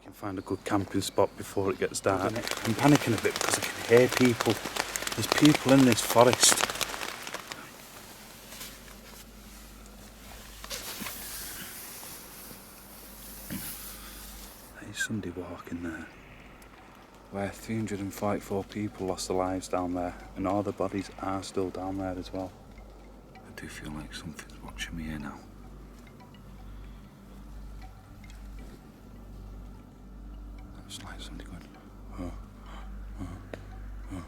can find a good camping spot before it gets dark. I'm panicking a bit because I can hear people. There's people in this forest. There's somebody walking there. Where 344 people lost their lives down there, and all the bodies are still down there as well. I do feel like something's watching me here now. It's like somebody going, oh, oh, oh.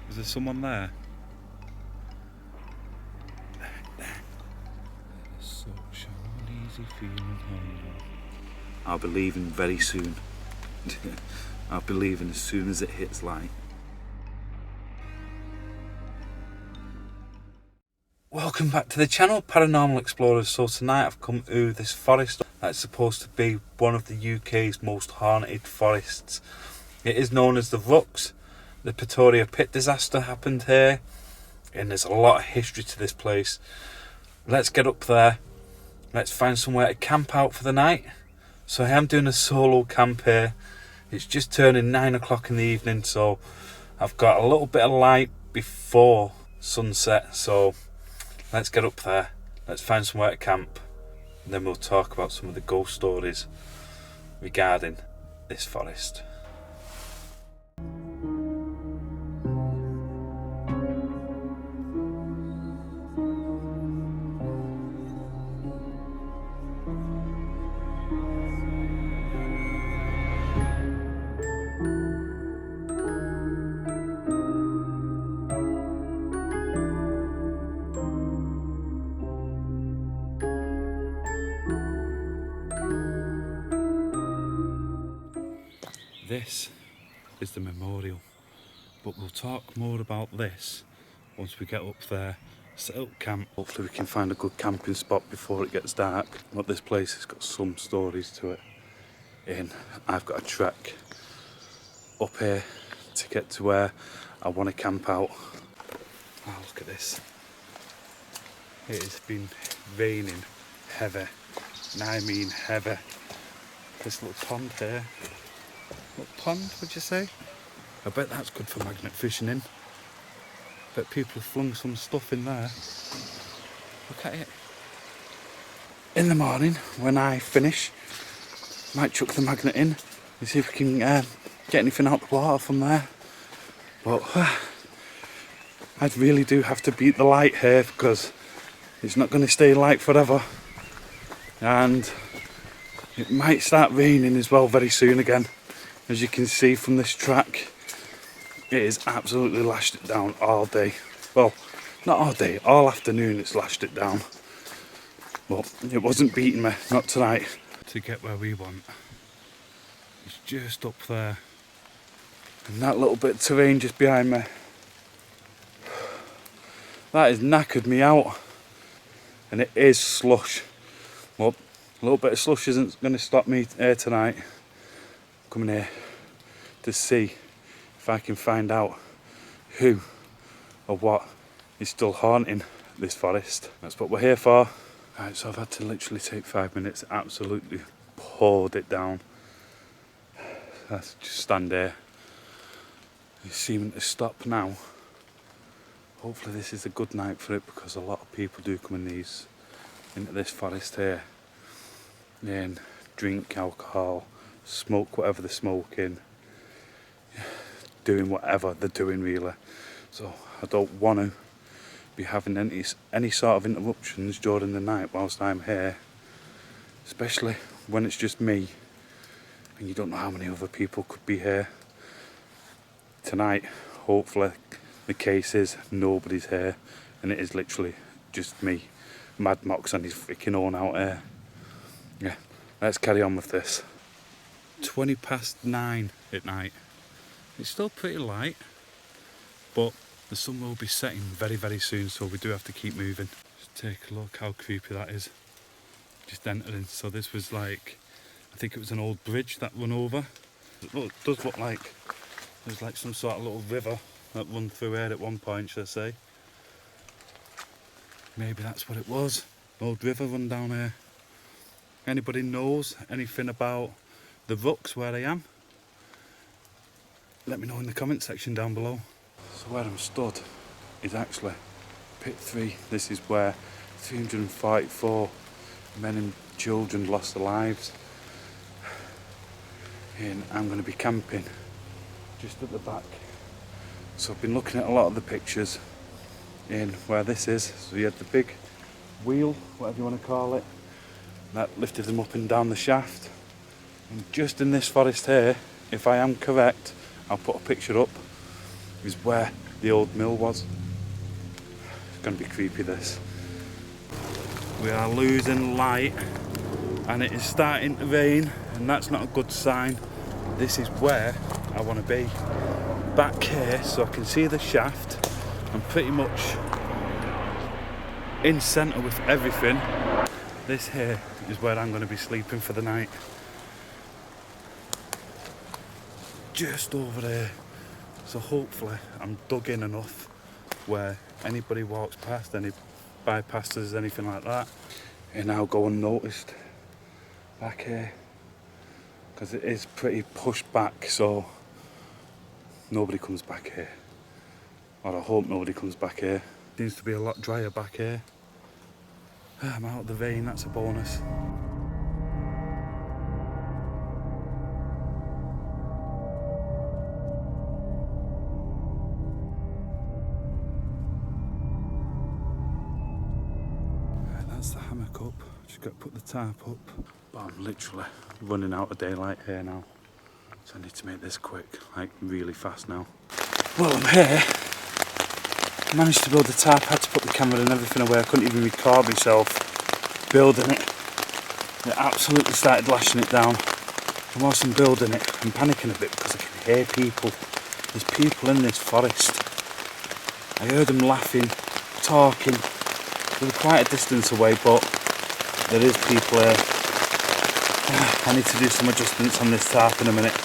Is there someone there? There's such an uneasy feeling here. I'll be leaving very soon. I'll be leaving as soon as it hits light. Welcome back to the channel, Paranormal Explorers. So tonight I've come to this forest that's supposed to be one of the UK's most haunted forests. It is known as the Rooks. The Pretoria pit disaster happened here, and there's a lot of history to this place. Let's get up there. Let's find somewhere to camp out for the night. So I am doing a solo camp here. It's just turning 9 o'clock in the evening, so I've got a little bit of light before sunset. So let's get up there. Let's find somewhere to camp, and then we'll talk about some of the ghost stories regarding this forest. This is the memorial, but we'll talk more about this once we get up there, set up camp. Hopefully we can find a good camping spot before it gets dark. But this place has got some stories to it, and I've got a trek up here to get to where I want to camp out. Oh, look at this. It has been raining heavy, and I mean heavy. This little pond here. What pond would you say? I bet that's good for magnet fishing in. Bet people flung some stuff in there. Look at it. In the morning when I finish, might chuck the magnet in and see if we can get anything out the water from there. But I really do have to beat the light here because it's not going to stay light forever. And it might start raining as well very soon again. As you can see from this track, it is absolutely lashed it down all day. Well, not all day, all afternoon it's lashed it down. But it wasn't beating me, not tonight. To get where we want, it's just up there. And that little bit of terrain just behind me, that has knackered me out. And it is slush. Well, a little bit of slush isn't going to stop me here tonight. Coming here to see if I can find out who or what is still haunting this forest. That's what we're here for. Right, so I've had to literally take 5 minutes, absolutely poured it down. Let's just stand here. It's seeming to stop now. Hopefully this is a good night for it because a lot of people do come into this forest here and drink alcohol, smoke whatever they're smoking, doing whatever they're doing really. So I don't want to be having any sort of interruptions during the night whilst I'm here, especially when it's just me and you don't know how many other people could be here. Tonight, hopefully the case is nobody's here and it is literally just me, Mad Mox on his freaking own out here. Yeah, let's carry on with this. 20 past 9 at night. It's still pretty light, but the sun will be setting very, very soon, so we do have to keep moving. Just take a look how creepy that is. Just entering. So this was like, I think it was an old bridge that run over. It does look like there's like some sort of little river that run through here at one point, should I say. Maybe that's what it was. old river run down here. Anybody knows anything about the rocks where I am? Let me know in the comment section down below. So where I'm stood is actually pit 3. This is where 344 men and children lost their lives. And I'm going to be camping just at the back. So I've been looking at a lot of the pictures in where this is. So you had the big wheel, whatever you want to call it, that lifted them up and down the shaft. And just in this forest here, if I am correct, I'll put a picture up, is where the old mill was. It's going to be creepy, this. We are losing light and it is starting to rain, and that's not a good sign. This is where I want to be. Back here, so I can see the shaft. I'm pretty much in centre with everything. This here is where I'm going to be sleeping for the night. Just over there. So hopefully I'm dug in enough where anybody walks past, any bypassers, anything like that, and I'll go unnoticed back here, because it is pretty pushed back, so nobody comes back here, or I hope nobody comes back here. Seems to be a lot drier back here. I'm out of the rain, that's a bonus. Right, that's the hammock up. Just got to put the tarp up. But I'm literally running out of daylight here now. So I need to make this quick, like really fast now. Well, I'm here. I managed to build the tarp, had to put the camera and everything away. I couldn't even record myself building it. It absolutely started lashing it down. And whilst I'm building it, I'm panicking a bit because I can hear people. There's people in this forest. I heard them laughing, talking. They were quite a distance away, but there is people here. I need to do some adjustments on this tarp in a minute.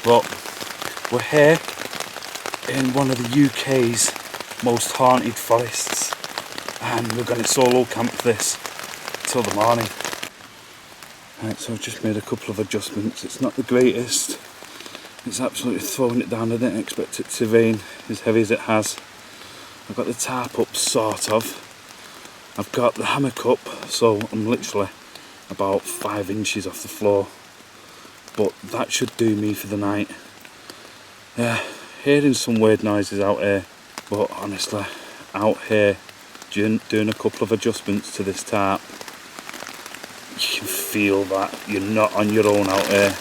But we're here in one of the UK's most haunted forests, and we're going to solo camp this till the morning. Right, so I've just made a couple of adjustments. It's not the greatest. It's absolutely throwing it down. I didn't expect it to rain as heavy as it has. I've got the tarp up, sort of. I've got the hammock up, so I'm literally about 5 inches off the floor. But that should do me for the night. Yeah, hearing some weird noises out here. But honestly, out here, doing a couple of adjustments to this tarp, you can feel that you're not on your own out here.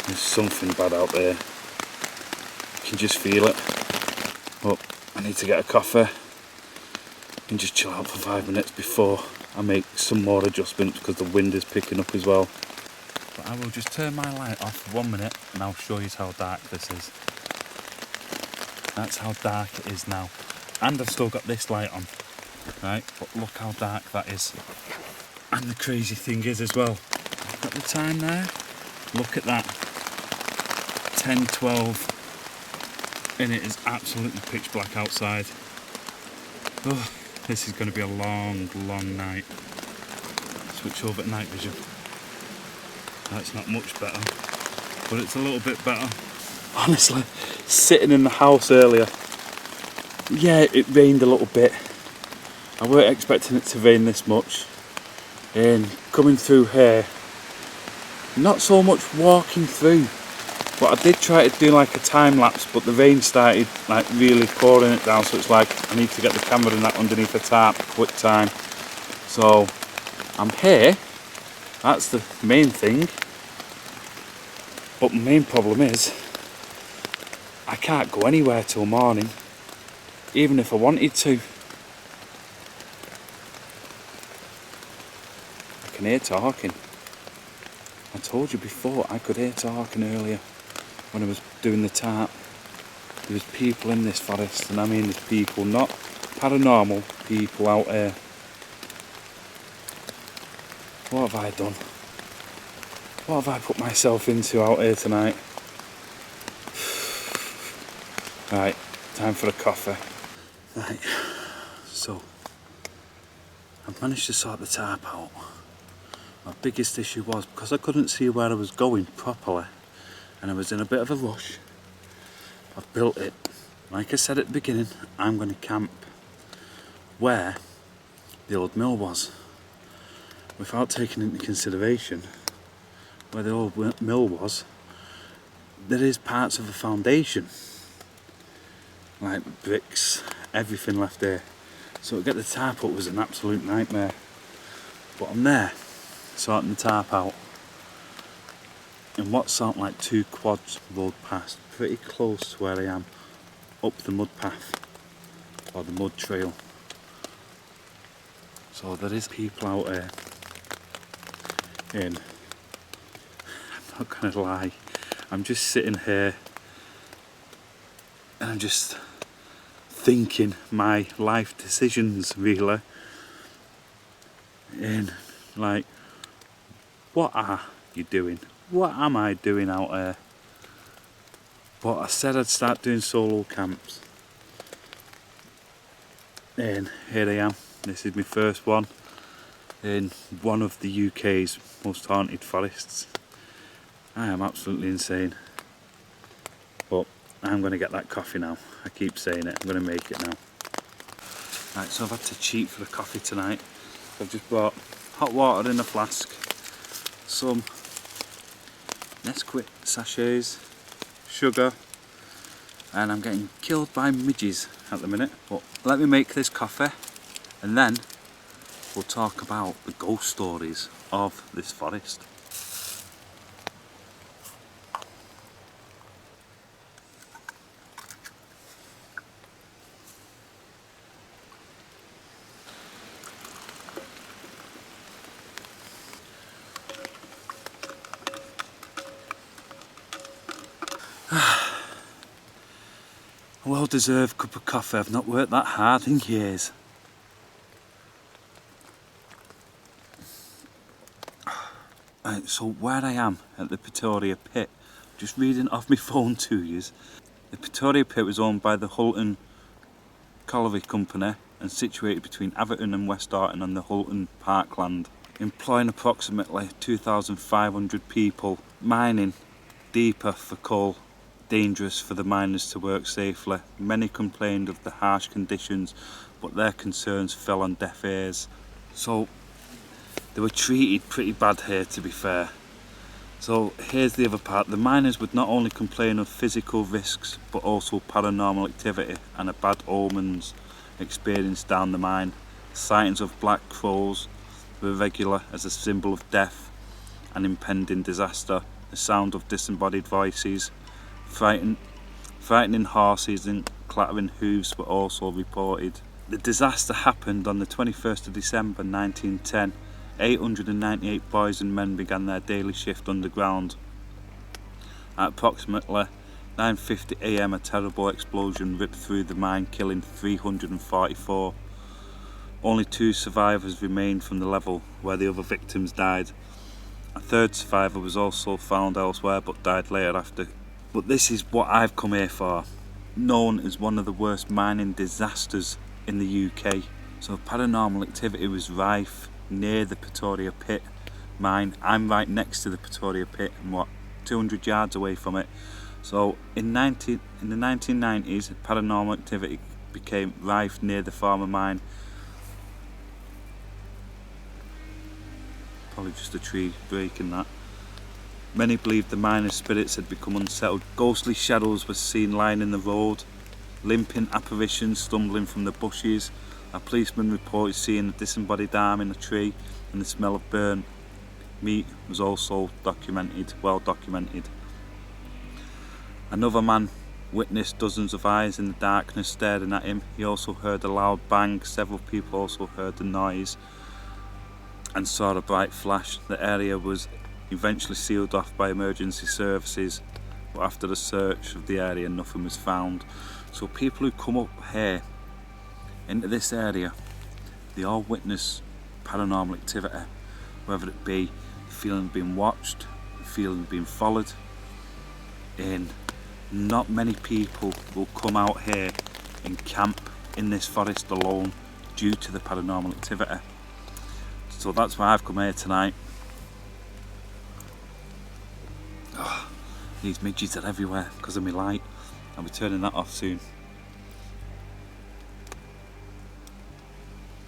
There's something bad out there. You can just feel it. But I need to get a coffee and just chill out for 5 minutes before I make some more adjustments, because the wind is picking up as well. But I will just turn my light off for 1 minute and I'll show you how dark this is. That's how dark it is now. And I've still got this light on, right? But look how dark that is. And the crazy thing is as well, got the time there? Look at that. 10:12, and it is absolutely pitch black outside. Oh, this is going to be a long, long night. Switch over to night vision. That's not much better, but it's a little bit better. Honestly, sitting in the house earlier, yeah, it rained a little bit. I weren't expecting it to rain this much. And coming through here, not so much walking through, but I did try to do like a time lapse, but the rain started like really pouring it down, so it's like I need to get the camera and that underneath the tarp quick time. So I'm here, that's the main thing. But the main problem is I can't go anywhere till morning, even if I wanted to. I can hear talking. I told you before, I could hear talking earlier when I was doing the tarp. There's people in this forest, and I mean there's people, not paranormal people out there. What have I done? What have I put myself into out here tonight? Right, time for a coffee. Right, So I managed to sort the tarp out. My biggest issue was because I couldn't see where I was going properly and I was in a bit of a rush. I've built it. Like I said at the beginning, I'm going to camp where the old mill was, without taking into consideration where the old mill was. There is parts of the foundation, like bricks, everything left there. So to get the tarp up was an absolute nightmare. But I'm there, sorting the tarp out. And what sound like 2 quads rolled past, pretty close to where I am, up the mud path, or the mud trail. So there is people out there, and I'm not gonna lie, I'm just sitting here and I'm just thinking my life decisions really, and like, what are you doing? What am I doing out there? But I said I'd start doing solo camps, and here I am. This is my first one in one of the UK's most haunted forests. I am absolutely insane, but I'm going to get that coffee now. I keep saying it, I'm going to make it now. Right, so I've had to cheat for the coffee tonight. I've just brought hot water in a flask, some Nesquik sachets, sugar, and I'm getting killed by midges at the minute. But let me make this coffee and then we'll talk about the ghost stories of this forest. A well-deserved cup of coffee. I've not worked that hard in years. Right, so where I am at the Pretoria Pit, just reading off my phone to you. The Pretoria Pit was owned by the Hulton Colliery Company and situated between Everton and West Arton on the Hulton Parkland, employing approximately 2,500 people. Mining deeper for coal, dangerous for the miners to work safely. Many complained of the harsh conditions, but their concerns fell on deaf ears. So they were treated pretty bad here, to be fair. So here's the other part. The miners would not only complain of physical risks, but also paranormal activity and a bad omens experienced down the mine. Sightings of black crows were regular as a symbol of death and impending disaster. The sound of disembodied voices, frightening horses and clattering hooves were also reported. The disaster happened on the 21st of December 1910. 898 boys and men began their daily shift underground. At approximately 9:50 AM, a terrible explosion ripped through the mine, killing 344. Only 2 survivors remained from the level where the other victims died. A 3rd survivor was also found elsewhere but died later after. But this is what I've come here for. Known as one of the worst mining disasters in the UK. So paranormal activity was rife near the Pretoria Pit mine. I'm right next to the Pretoria Pit and 200 yards away from it. So in the 1990s, paranormal activity became rife near the former mine. Probably just a tree breaking that. Many believed the miners' spirits had become unsettled. Ghostly shadows were seen lying in the road, limping apparitions stumbling from the bushes. A policeman reported seeing a disembodied arm in a tree, and the smell of burnt meat was also well documented. Another man witnessed dozens of eyes in the darkness staring at him. He also heard a loud bang. Several people also heard the noise and saw a bright flash. The area was eventually sealed off by emergency services, but after the search of the area nothing was found. So people who come up here into this area, they all witness paranormal activity, whether it be the feeling of being watched, the feeling of being followed. And not many people will come out here and camp in this forest alone due to the paranormal activity. So that's why I've come here tonight. Oh, these midges are everywhere because of my light. I'll be turning that off soon.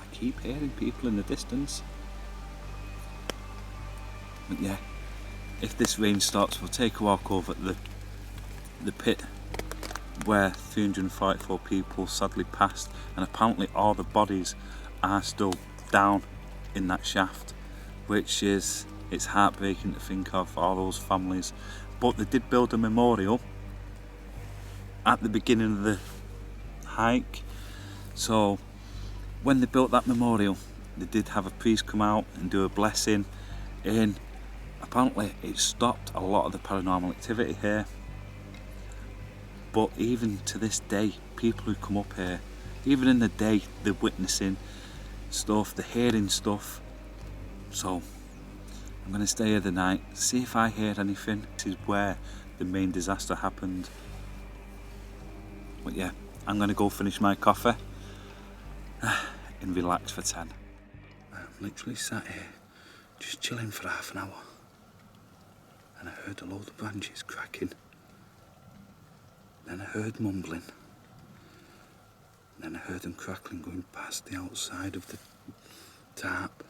I keep hearing people in the distance. But yeah, if this rain stops, we'll take a walk over the pit where 344 people sadly passed, and apparently all the bodies are still down in that shaft, which is, it's heartbreaking to think of, all those families. But they did build a memorial at the beginning of the hike, so when they built that memorial they did have a priest come out and do a blessing, and apparently it stopped a lot of the paranormal activity here. But even to this day, people who come up here, even in the day, they're witnessing stuff, they're hearing stuff. So I'm going to stay here the night, see if I hear anything. This is where the main disaster happened. But yeah, I'm going to go finish my coffee and relax for 10. I'm literally sat here just chilling for half an hour, and I heard a load of branches cracking. Then I heard mumbling. Then I heard them crackling going past the outside of the tarp.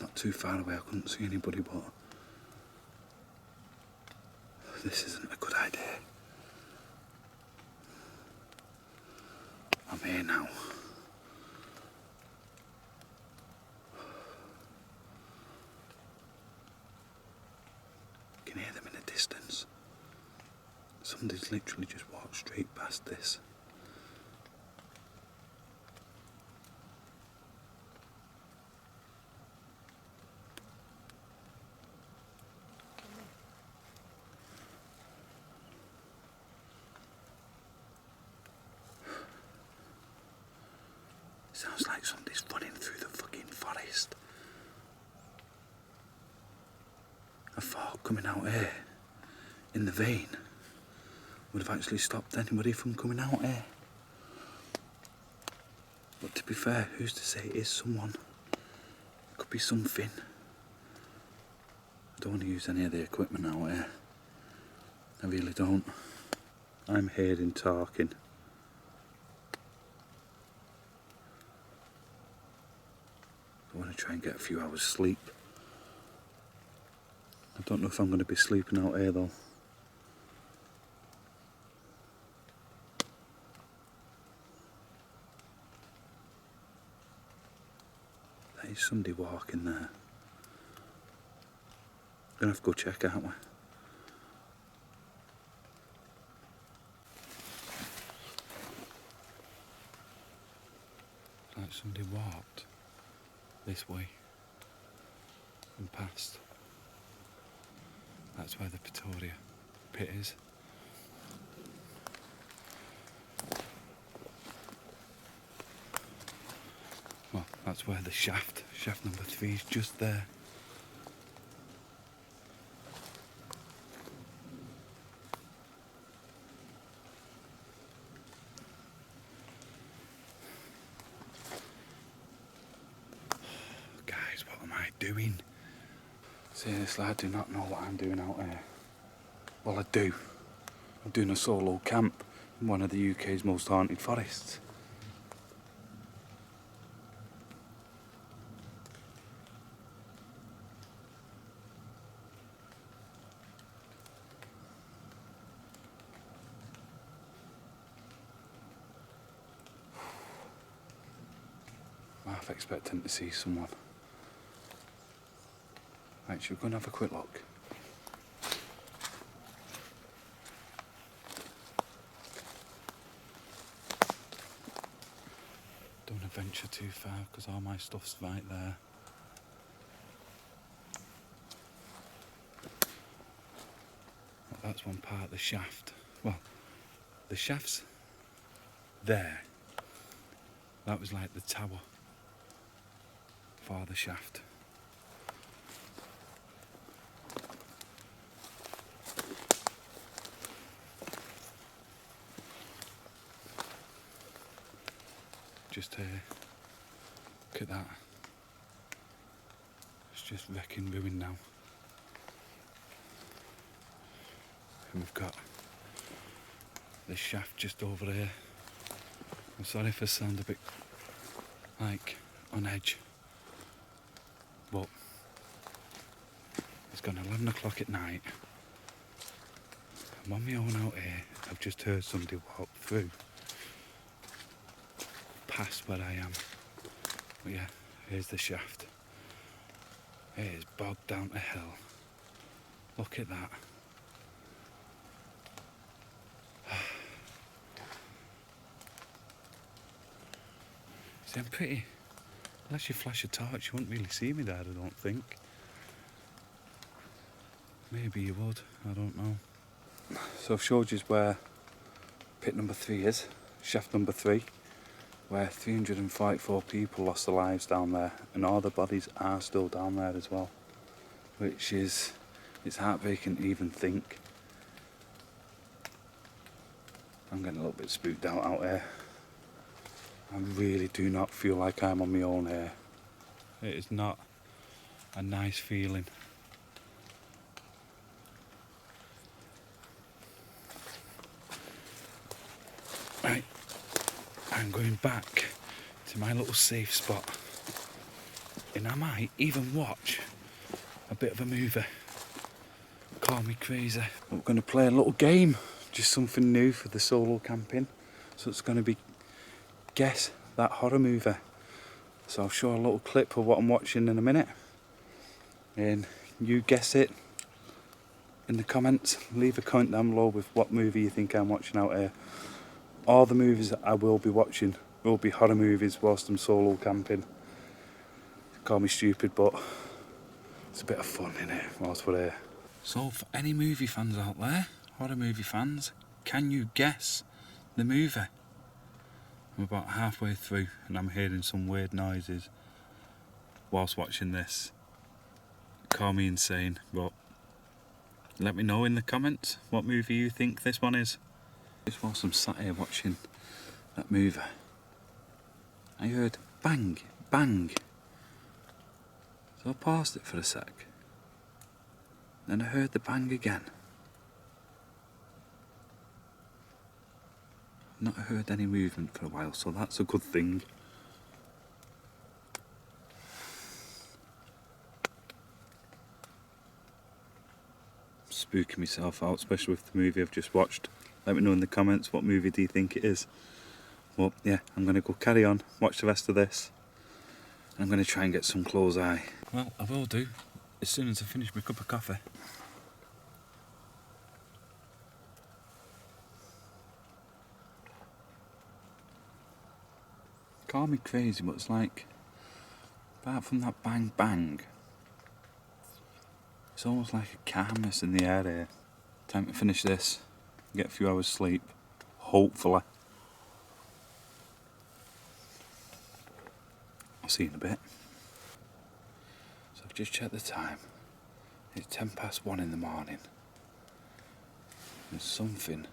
Not too far away, I couldn't see anybody, but this isn't a good idea. I'm here now. I can hear them in the distance. Somebody's literally just walked straight past this. Sounds like somebody's running through the fucking forest. I thought coming out here in the vein would have actually stopped anybody from coming out here. But to be fair, who's to say it is someone? It could be something. I don't want to use any of the equipment out here. I really don't. I'm hearing talking. I want to try and get a few hours sleep. I don't know if I'm going to be sleeping out here though. There is somebody walking there. Gonna have to go check, aren't we? Like somebody walked this way and past. That's where the Pretoria pit is. Well, that's where the shaft number 3 is just there. Guys, what am I doing? Seriously, I do not know what I'm doing out here. Well, I do. I'm doing a solo camp in one of the UK's most haunted forests. I'm half expecting to see someone. Right, should we go and have a quick look? Don't want to venture too far because all my stuff's right there. Well, that's one part of the shaft. Well, the shaft's there. That was like the tower for the shaft. Just here. Look at that. It's just wrecking ruin now. And we've got the shaft just over here. I'm sorry if I sound a bit like on edge, but it's gone 11 o'clock at night. I'm on my own out here. I've just heard somebody walk through past where I am. But yeah, here's the shaft. It is bogged down to hell. Look at that. See, I'm pretty... Unless you flash a torch, you wouldn't really see me there, I don't think. Maybe you would, I don't know. So I've showed you where pit number 3 is, shaft number 3, where 344 people lost their lives down there, and all the bodies are still down there as well, which is, it's heartbreaking to even think. I'm getting a little bit spooked out here. I really do not feel like I'm on my own here. It is not a nice feeling. Right, I'm going back to my little safe spot, and I might even watch a bit of a movie. Call me crazy. But we're going to play a little game, just something new for the solo camping. So it's going to be guess that horror movie. So I'll show a little clip of what I'm watching in a minute, and you guess it in the comments. Leave a comment down below with what movie you think I'm watching out here. All the movies that I will be watching will be horror movies whilst I'm solo camping. Call me stupid, but it's a bit of fun in it whilst we're here. So for any movie fans out there, horror movie fans, can you guess the movie? I'm about halfway through and I'm hearing some weird noises whilst watching this. Call me insane, but let me know in the comments what movie you think this one is. Just whilst I'm sat here watching that movie, I heard bang, bang. So I paused it for a sec. Then I heard the bang again. Not heard any movement for a while, so that's a good thing. I'm spooking myself out, especially with the movie I've just watched. Let me know in the comments what movie do you think it is. Well, yeah, I'm going to go carry on, watch the rest of this. I'm going to try and get some close eye. Well, I will do as soon as I finish my cup of coffee. Call me crazy, but it's like, apart from that bang bang, it's almost like a calmness in the air here. Time to finish this, get a few hours sleep, hopefully. I'll see you in a bit. So I've just checked the time. It's 1:10 in the morning. There's something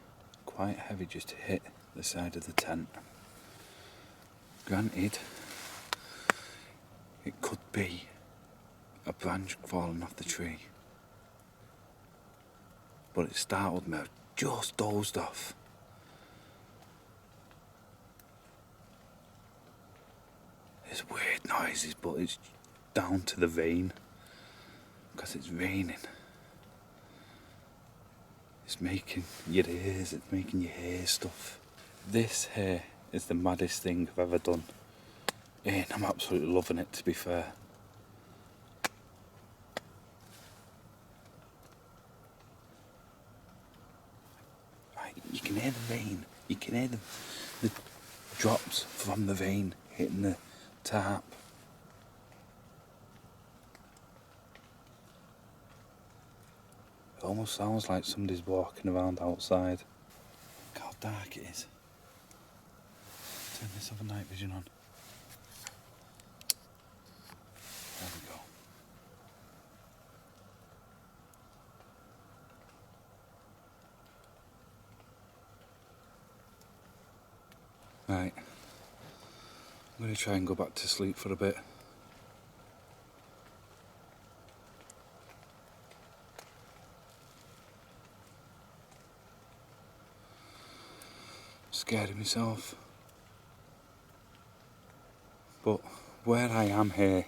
quite heavy just hit the side of the tent. Granted, it could be a branch falling off the tree, but it startled me. I just dozed off. There's weird noises, but it's down to the rain, because it's raining. It's making your ears, it's making you hear stuff. This here is the maddest thing I've ever done, and I'm absolutely loving it, to be fair. You can hear the rain, you can hear the drops from the rain hitting the tarp. It almost sounds like somebody's walking around outside. Look how dark it is. Turn this other night vision on. There we go. Right. I'm going to try and go back to sleep for a bit. Scared of myself. But where I am here,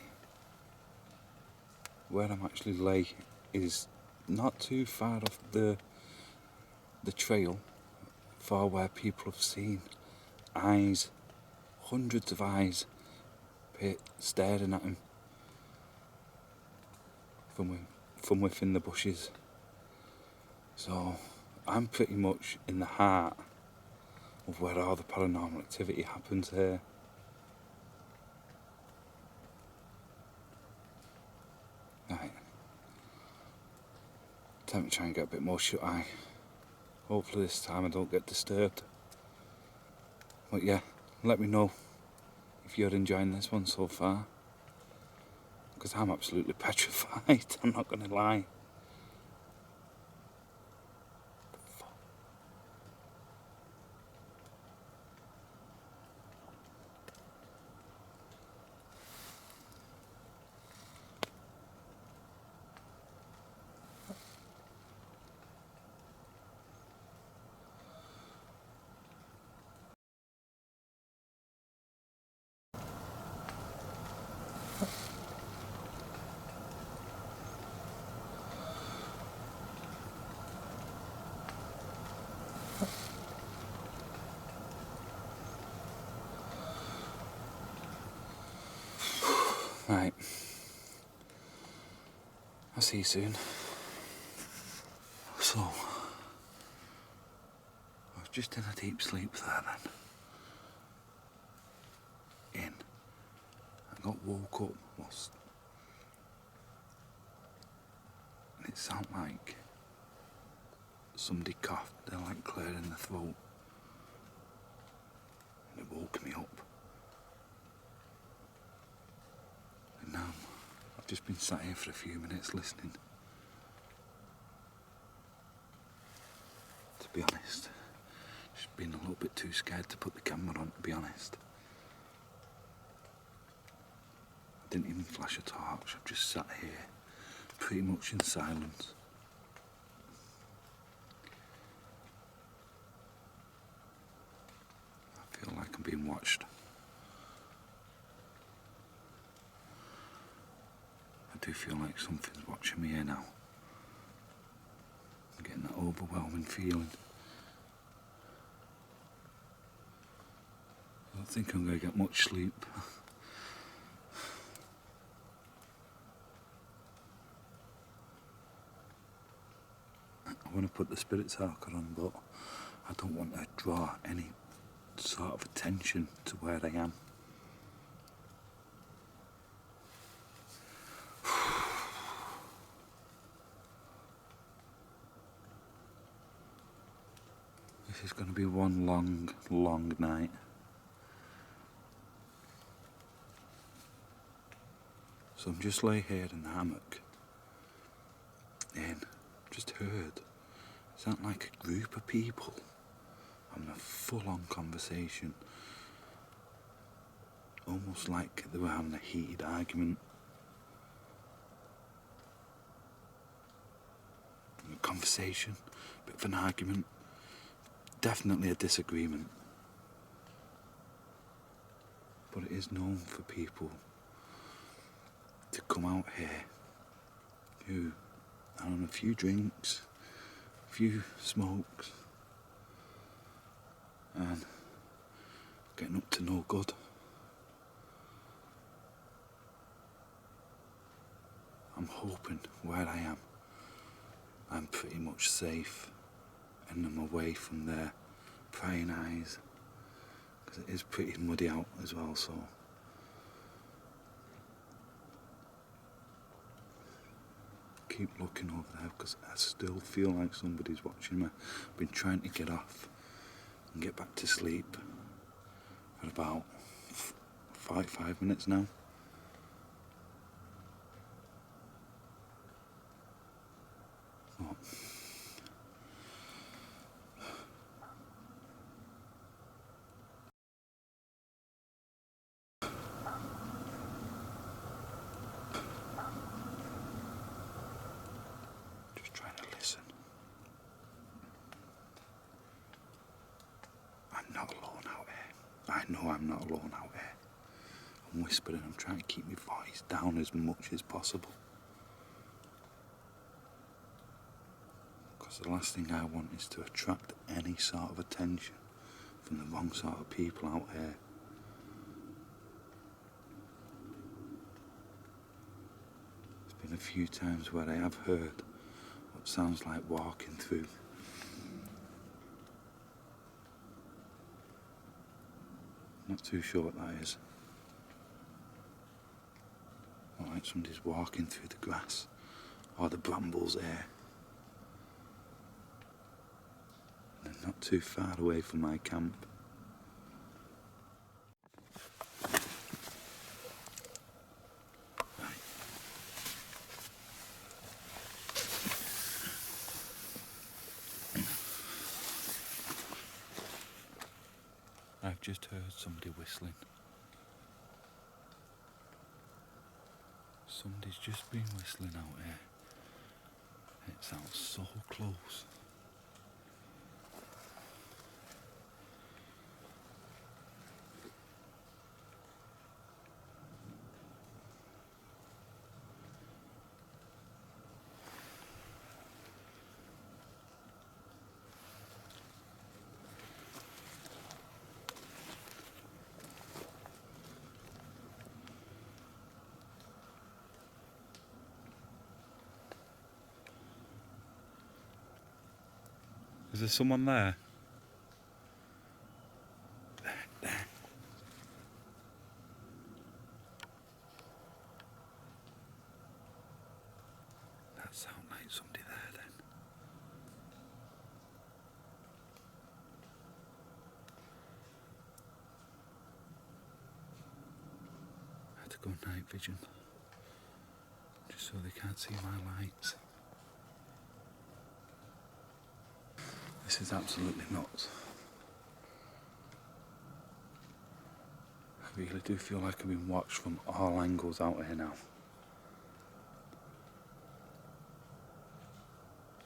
where I'm actually lay, is not too far off the trail for where people have seen eyes, hundreds of eyes staring at him from within the bushes. So I'm pretty much in the heart of where all the paranormal activity happens here. Right, time to try and get a bit more shut eye. Hopefully this time I don't get disturbed. But yeah, let me know if you're enjoying this one so far, because I'm absolutely petrified, I'm not going to lie. Right, I'll see you soon. So, I was just in a deep sleep there then. I got woke up and it sounded like somebody coughed, they're like clearing the throat. And it woke me up. And now, I've just been sat here for a few minutes listening. To be honest, just been a little bit too scared to put the camera on, to be honest. I didn't even flash a torch, I've just sat here, pretty much in silence. I feel like I'm being watched. I do feel like something's watching me here now. I'm getting that overwhelming feeling. I don't think I'm going to get much sleep. I want to put the spirit talker on, but I don't want to draw any sort of attention to where I am. This is going to be one long, long night. So I'm just lay here in the hammock and just heard, it's not like a group of people having a full-on conversation, almost like they were having a heated argument. A conversation, a bit of an argument, definitely a disagreement. But it is known for people to come out here who are on a few drinks, a few smokes, and getting up to no good. I'm hoping where I am, I'm pretty much safe and I'm away from their prying eyes, because it is pretty muddy out as well, so keep looking over there because I still feel like somebody's watching me. I've been trying to get off and get back to sleep for about 5 minutes now. Oh. know I'm not alone out here. I'm whispering, I'm trying to keep my voice down as much as possible. Because the last thing I want is to attract any sort of attention from the wrong sort of people out here. There's been a few times where I have heard what sounds like walking through. Not too sure what that is. Or like somebody's walking through the grass or the brambles here. And they're not too far away from my camp. I've just heard somebody whistling. Somebody's just been whistling out here. It sounds so close. Is there someone there? There. That sounds like somebody there then. I had to go night vision, just so they can't see my lights. This is absolutely nuts. I really do feel like I've been watched from all angles out here now.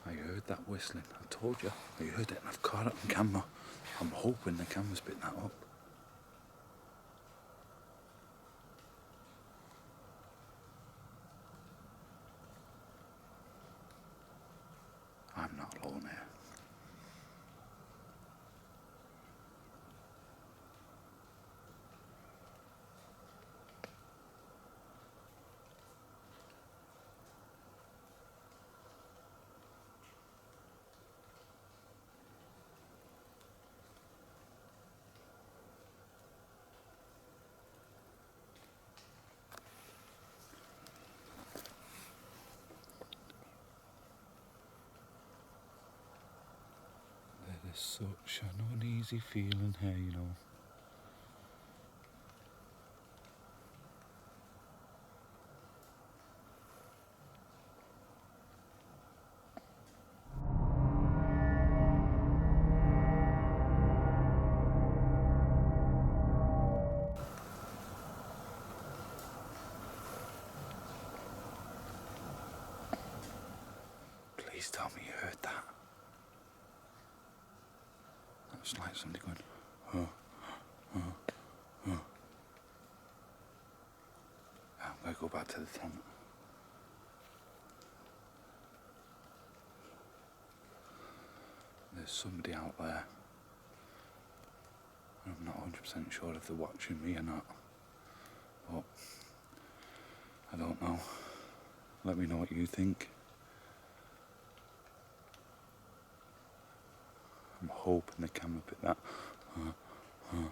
I heard that whistling, I told you. I heard it and I've caught it on camera. I'm hoping the camera's picked that up. I'm not alone here. There's such an uneasy feeling here, you know. Please tell me you heard that. That's like somebody going, oh, oh, oh. I'm gonna go back to the tent. There's somebody out there. I'm not 100% sure if they're watching me or not. But I don't know. Let me know what you think. I'm hoping the camera picked that. I'm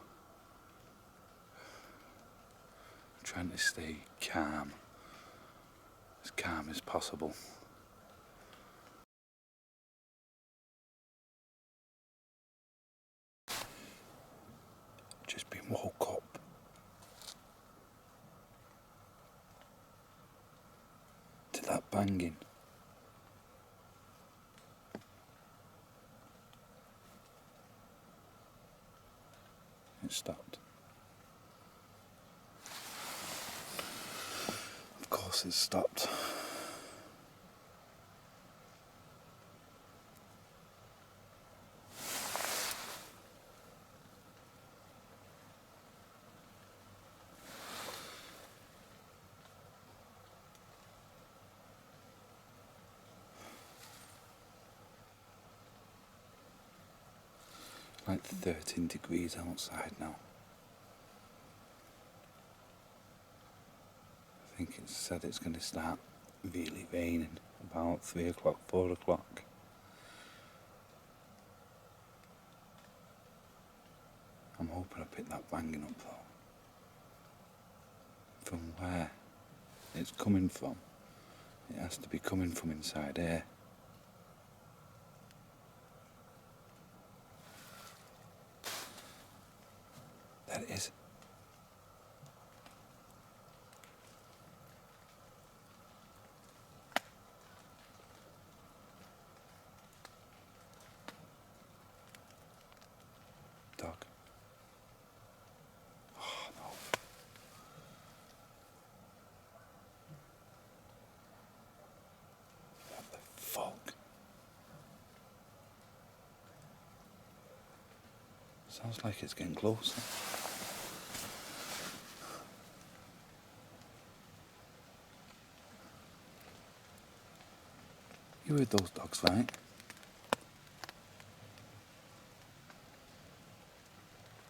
trying to stay calm as possible. Just been woke up. To that banging. It stopped. Of course it stopped. like 13 degrees outside now. I think it said it's going to start really raining about 3 o'clock, 4 o'clock. I'm hoping I pick that banging up though. From where it's coming from, it has to be coming from inside here. There it is. Dog. Oh no. What the fuck? Sounds like it's getting closer. You heard those dogs, right?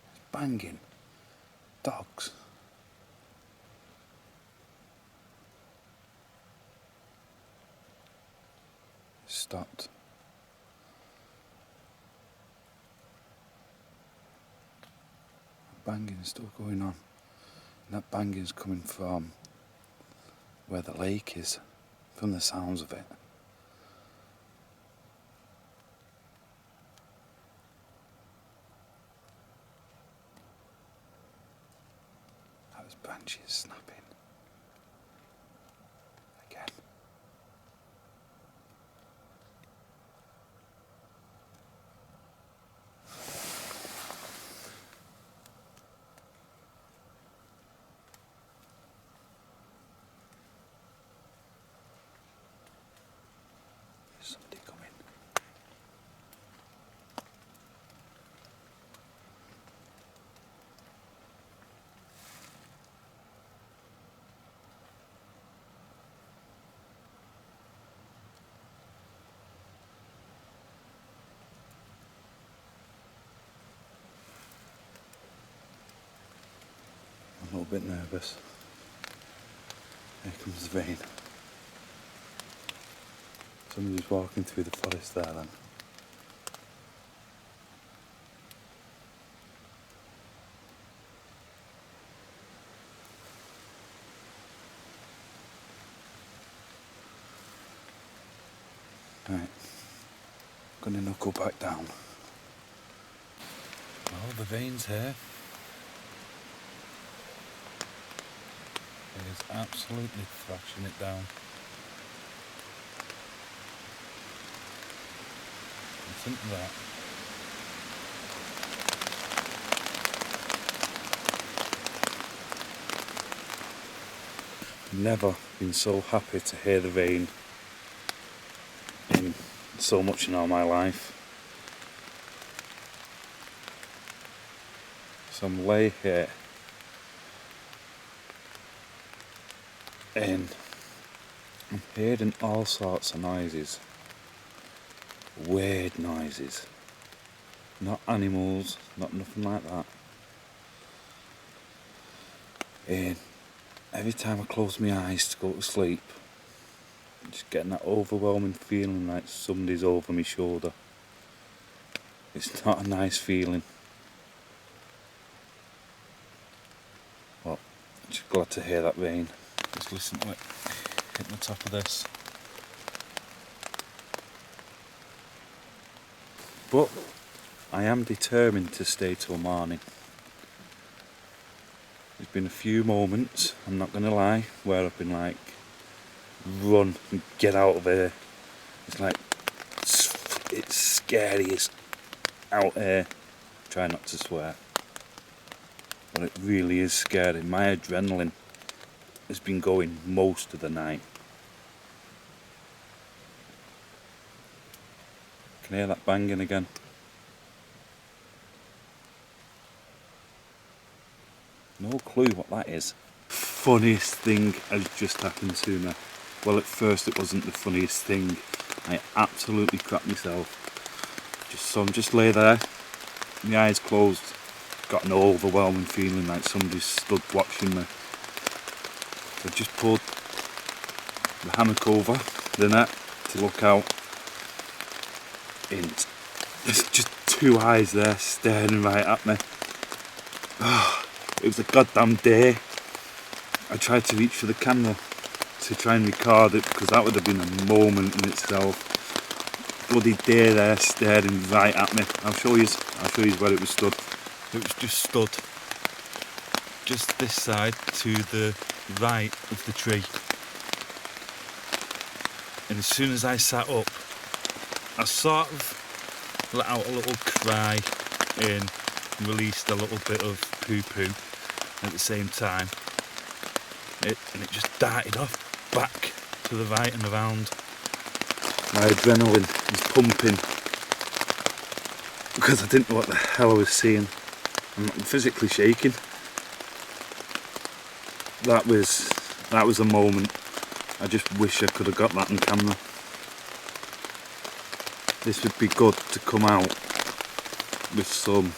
It's banging. Dogs. It stopped. The banging is still going on. And that banging is coming from where the lake is, from the sounds of it. Those branches snapping. Again. There's somebody coming. I'm a little bit nervous. Here comes the rain. Somebody's walking through the forest there then. Right, I'm gonna knuckle back down. Well, the rain's here. It is absolutely thrashing it down. Listen to that. Never been so happy to hear the rain in so much in all my life. So I'm lay here and I'm hearing all sorts of noises, weird noises, not animals, not nothing like that. And every time I close my eyes to go to sleep, I'm just getting that overwhelming feeling like somebody's over my shoulder. It's not a nice feeling. Well, I'm just glad to hear that rain. Just listen to it hitting the top of this. But I am determined to stay till morning. There's been a few moments, I'm not going to lie, where I've been like, run and get out of here. It's like, it's scary, it's out here. Try not to swear. But it really is scary. My adrenaline has been going most of the night. Can hear that banging again. No clue what that is. Funniest thing has just happened to me. Well, at first it wasn't the funniest thing. I absolutely crapped myself. So I'm just lay there my eyes closed, got an overwhelming feeling like somebody stood watching me. So I just pulled the hammock over the net to look out, and there's just two eyes there staring right at me. Oh, it was a goddamn day. I tried to reach for the camera to try and record it because that would have been a moment in itself. Bloody deer there staring right at me. I'll show you where it was stood. It was just stood just this side to the right of the tree. And as soon as I sat up, I sort of let out a little cry and released a little bit of poo-poo at the same time. And it just darted off back to the right and around. My adrenaline was pumping because I didn't know what the hell I was seeing. I'm physically shaking. That was a moment. I just wish I could have got that on camera. This would be good to come out with some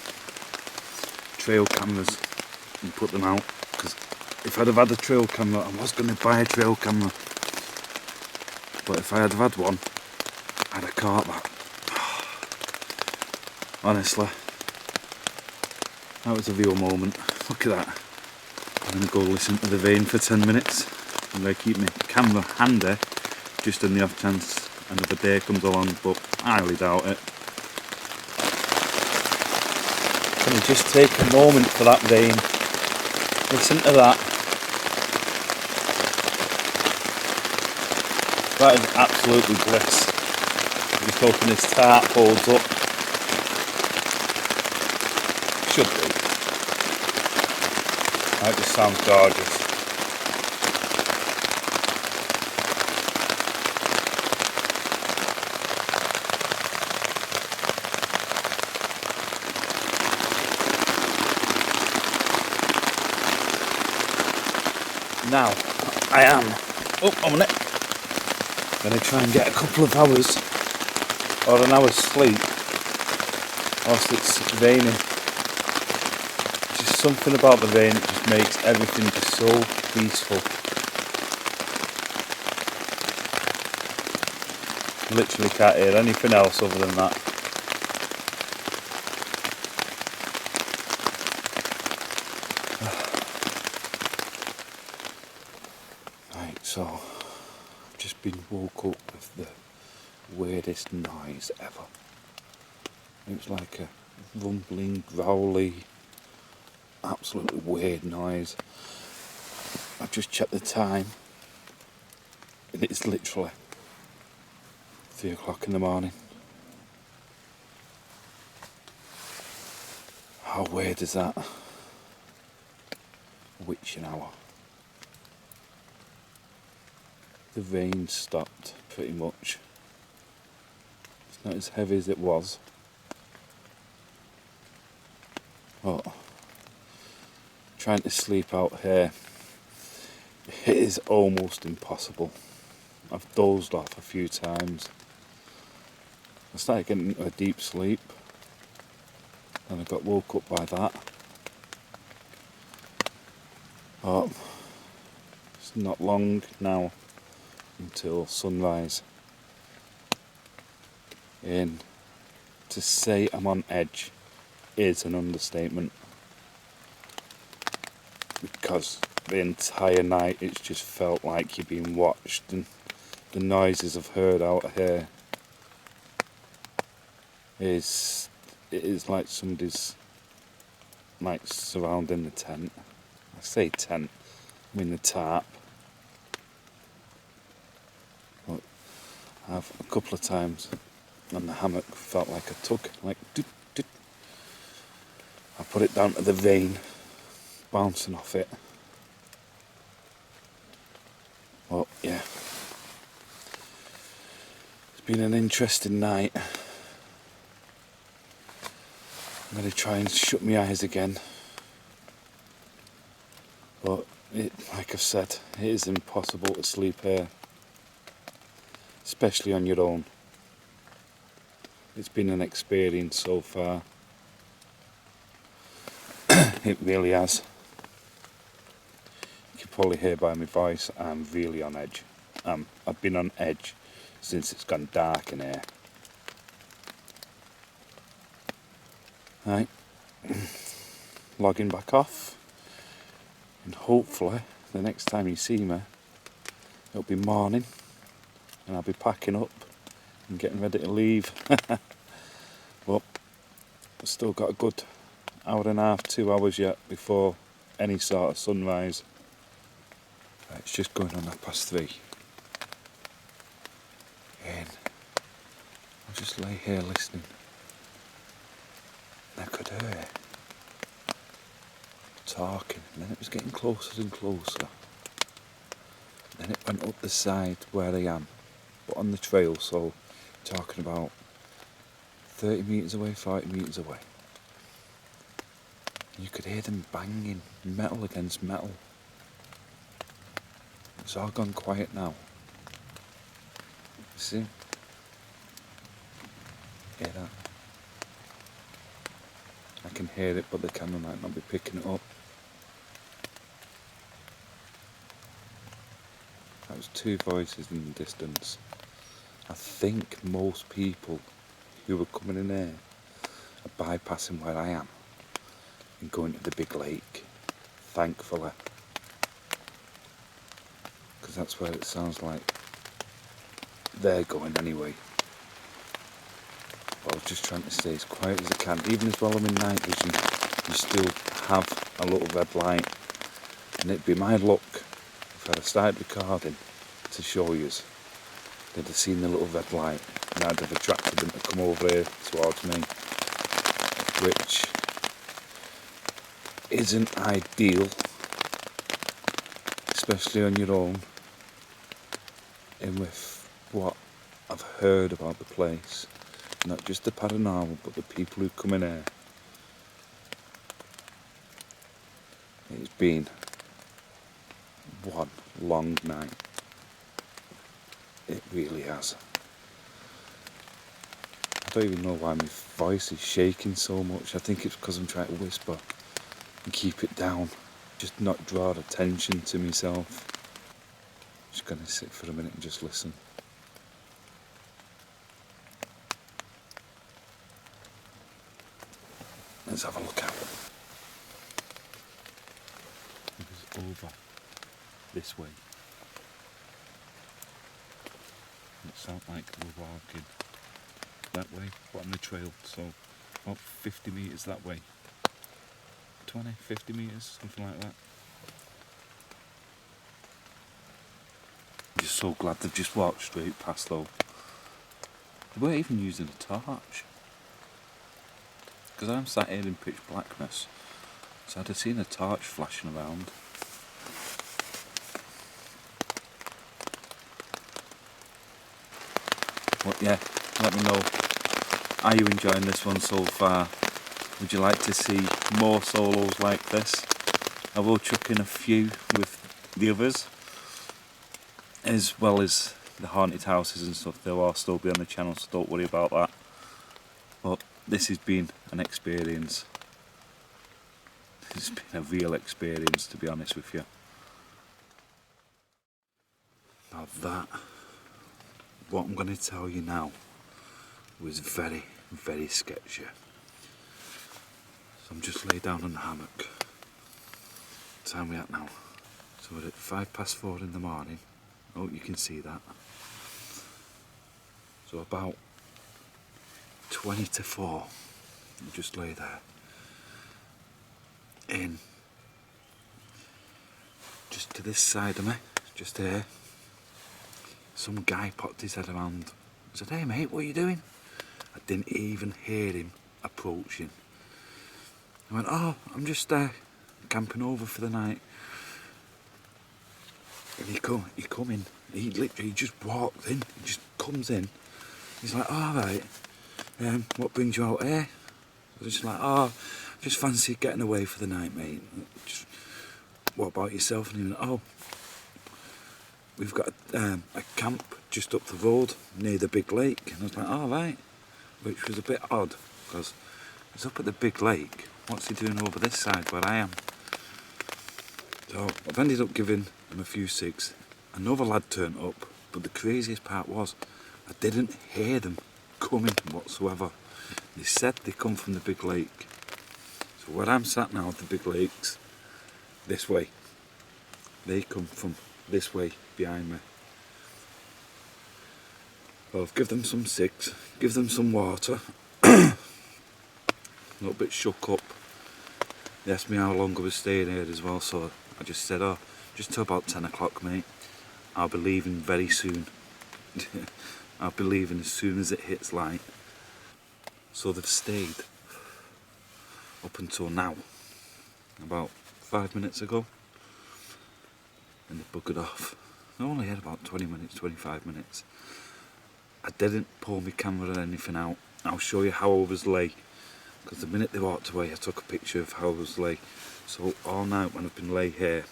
trail cameras and put them out, because if I'd have had a trail camera, I was going to buy a trail camera, but if I had had one, I'd have caught that. Honestly, that was a real moment. Look at that. I'm going to go listen to the vein for 10 minutes. I'm going to keep my camera handy just in the off chance another day comes along, but I highly doubt it. Can we just take a moment for that vein? Listen to that. That is absolutely bliss. I'm just hoping this tarp holds up. Should be. That just sounds gorgeous. Now, I am up on it. I'm going to try and get a couple of hours or an hour's sleep whilst it's raining. Just something about the rain, it just makes everything just so peaceful. Literally can't hear anything else other than that. Right, so I've just been woke up with the weirdest noise ever. It was like a rumbling, growly, absolutely weird noise. I've just checked the time and it's literally 3 o'clock in the morning. How weird is that? Witching hour. The rain stopped pretty much. It's not as heavy as it was. But trying to sleep out here, it is almost impossible. I've dozed off a few times. I started getting into a deep sleep and I got woke up by that. But it's not long now until sunrise. And to say I'm on edge is an understatement, because the entire night it's just felt like you're being watched, and the noises I've heard out here it is like somebody's like surrounding the tent. I say tent, I mean the tarp. But I've a couple of times on the hammock felt like a tug, like doot, doot. I put it down to the vein bouncing off it. Well, yeah, it's been an interesting night. I'm going to try and shut my eyes again, but like I've said, it is impossible to sleep here, especially on your own. It's been an experience so far. It really has. You can probably hear by my voice, I'm really on edge. I've been on edge since it's gone dark in here. Right, logging back off, and hopefully the next time you see me it'll be morning and I'll be packing up and getting ready to leave. But I've still got a good hour and a half, 2 hours yet before any sort of sunrise. Right, it's just going on 3:30, and I'll just lay here listening. I could hear talking, and then it was getting closer and closer. Then it went up the side where I am, but on the trail, so talking about 30 metres away, 40 metres away. You could hear them banging metal against metal. It's all gone quiet now. You see? Hear that? I can hear it, but the camera might not be picking it up. That was 2 voices in the distance. I think most people who are coming in here are bypassing where I am and going to the big lake, thankfully. Because that's where it sounds like they're going anyway. But I was just trying to stay as quiet as I can. Even as well I'm in night vision, you still have a little red light. And it'd be my luck if I'd have started recording to show yous. They'd have seen the little red light and I'd have attracted them to come over here towards me. Which isn't ideal, especially on your own. And with what I've heard about the place, not just the paranormal, but the people who come in here, it's been one long night. It really has. I don't even know why my voice is shaking so much. I think it's because I'm trying to whisper and keep it down, just not draw attention to myself. Just gonna sit for a minute and just listen. Let's have a look out. It was over this way. It sounded like we were walking that way, but on the trail, so about 50 metres that way. 20, 50 metres, something like that. I'm just so glad they've just walked straight past though. They weren't even using a torch. Because I'm sat here in pitch blackness, so I'd have seen a torch flashing around. But yeah, let me know, are you enjoying this one so far? Would you like to see more solos like this? I will chuck in a few with the others, as well as the haunted houses and stuff. They'll all still be on the channel, so don't worry about that. But this has been an experience. It's been a real experience, to be honest with you. Now that, what I'm going to tell you now, was very, very sketchy. So I'm just laid down on the hammock. What time are we at now? So we're at 4:05 in the morning. Oh, you can see that. So about 20 to 4, I'll just lay there. In, just to this side of me, just here, some guy popped his head around. I said, "Hey mate, what are you doing?" I didn't even hear him approaching. I went, "Oh, I'm just camping over for the night." And he come in, he literally just walked in, he just comes in. He's like, "All right, what brings you out here?" I was just like, "Oh, just fancy getting away for the night, mate. Just, what about yourself?" And he went, "Oh, we've got a camp just up the road near the big lake." And I was like, "All right," which was a bit odd because it's up at the big lake, What's he doing over this side where I am? So I've ended up giving him a few cigs. Another lad turned up, but the craziest part was I didn't hear them coming whatsoever. They said they come from the big lake. So where I'm sat now at the big lakes, this way, they come from this way behind me. Well, I've given them some cigs, give them some water, a little bit shook up. They asked me how long I was staying here as well, so I just said, oh, just till about 10 o'clock, mate. I'll be leaving very soon. I'll be leaving as soon as it hits light. So they've stayed up until now, about 5 minutes ago, and they buggered off. I only had about 20 minutes, 25 minutes. I didn't pull my camera or anything out. I'll show you how I was lay, because the minute they walked away I took a picture of how I was lay. So all night when I've been lay here,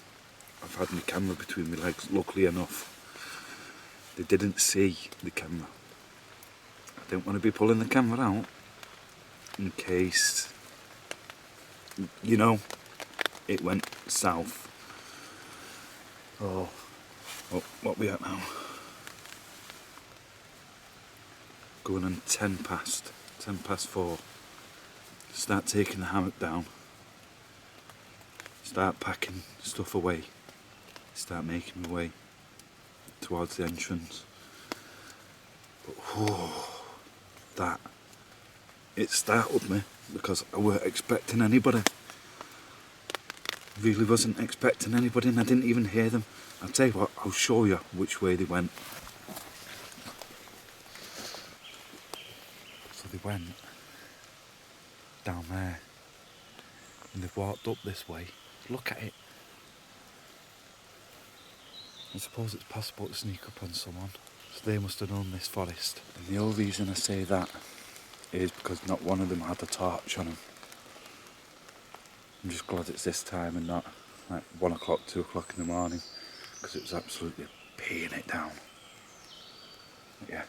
I've had my camera between my legs. Luckily enough, they didn't see the camera. I didn't want to be pulling the camera out in case, you know, it went south. Oh, what we at now? Going on 10 past 4. Start taking the hammock down. Start packing stuff away. Start making my way towards the entrance. But that, it startled me because I weren't expecting anybody. Really wasn't expecting anybody, and I didn't even hear them. I'll tell you what, I'll show you which way they went. So they went down there and they've walked up this way. Look at it. I suppose it's possible to sneak up on someone, so they must have known this forest. And the only reason I say that is because not one of them had a torch on them. I'm just glad it's this time and not like 1 o'clock, 2 o'clock in the morning, because it was absolutely peeing it down. But yeah,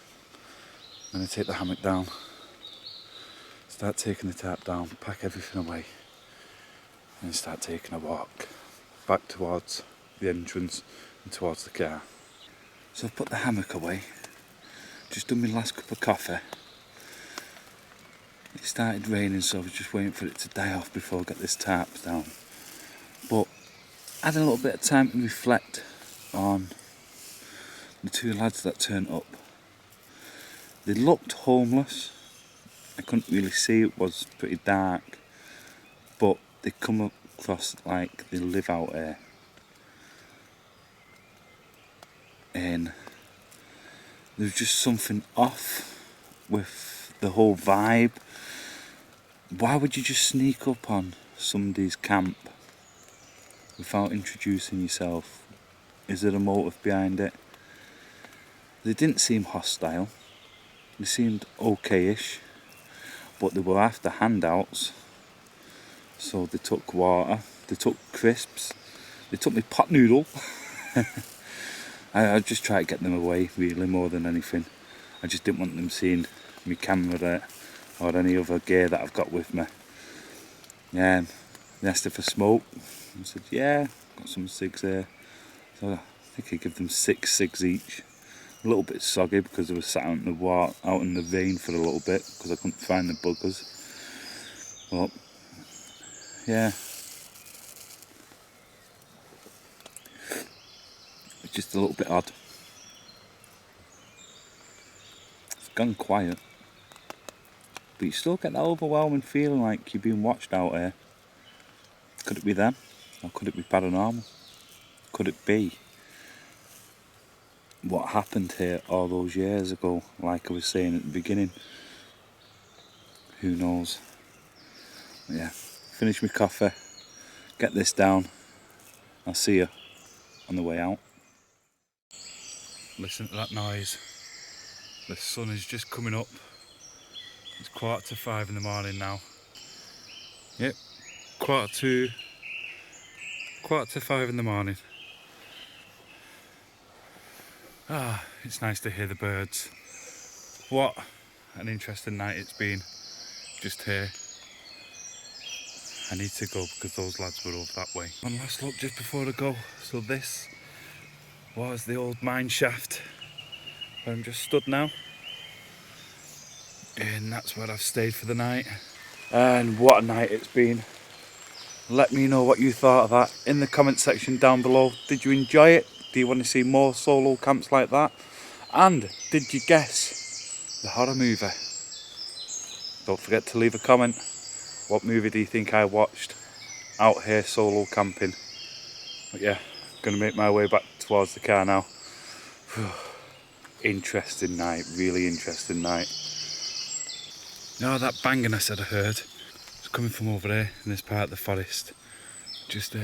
I'm going to take the hammock down, start taking the tarp down, pack everything away, and start taking a walk back towards the entrance and towards the car. So I've put the hammock away, just done my last cup of coffee. It started raining, so I was just waiting for it to die off before I got this tarp down. But I had a little bit of time to reflect on the two lads that turned up. They looked homeless. I couldn't really see, it was pretty dark. But they come across like they live out here. And there was just something off with the whole vibe. Why would you just sneak up on somebody's camp without introducing yourself? Is there a motive behind it? They didn't seem hostile. They seemed okay-ish, but they were after handouts. So they took water, they took crisps, they took me pot noodle. I just tried to get them away, really, more than anything. I just didn't want them seeing my camera there, or any other gear that I've got with me. Yeah, they asked if I smoke. I said, yeah, got some cigs here. So I think I give them 6 cigs each. A little bit soggy because they were sat out in the rain for a little bit because I couldn't find the buggers. But yeah, it's just a little bit odd. It's gone quiet, but you still get that overwhelming feeling like you're being watched out here. Could it be them? Or could it be paranormal? Could it be what happened here all those years ago, like I was saying at the beginning? Who knows? But yeah, finish my coffee, get this down. I'll see you on the way out. Listen to that noise. The sun is just coming up. It's 4:45 in the morning now. Yep, 4:45 in the morning. Ah, it's nice to hear the birds. What an interesting night it's been just here. I need to go because those lads were over that way. One last look just before I go. So this was the old mine shaft where I'm just stood now. And that's where I've stayed for the night. And what a night it's been. Let me know what you thought of that in the comment section down below. Did you enjoy it? Do you want to see more solo camps like that? And did you guess the horror movie? Don't forget to leave a comment. What movie do you think I watched out here solo camping? But yeah, gonna make my way back towards the car now. Interesting night, really interesting night. Now that banging I said I heard was coming from over here in this part of the forest. Just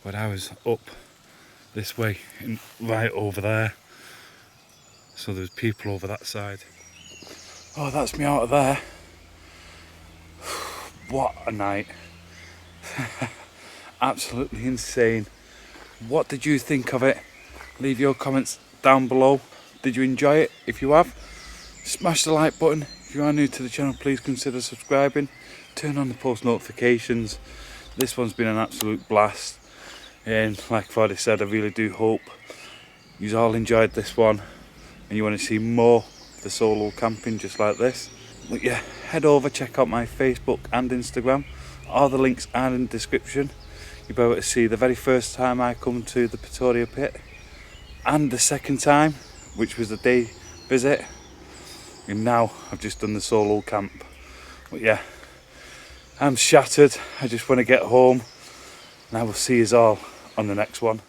where I was up this way and right over there. So there's people over that side. Oh, that's me out of there. What a night. Absolutely insane. What did you think of it? Leave your comments down below. Did you enjoy it? If you have, smash the like button. If you are new to the channel, please consider subscribing. Turn on the post notifications. This one's been an absolute blast. And like I've already said, I really do hope you all enjoyed this one and you want to see more of the solo camping just like this. But yeah, head over, check out my Facebook and Instagram. All the links are in the description. You'll be able to see the very first time I come to the Pretoria pit and the second time, which was the day visit. And now I've just done the solo camp. But yeah, I'm shattered. I just want to get home and I will see you all on the next one.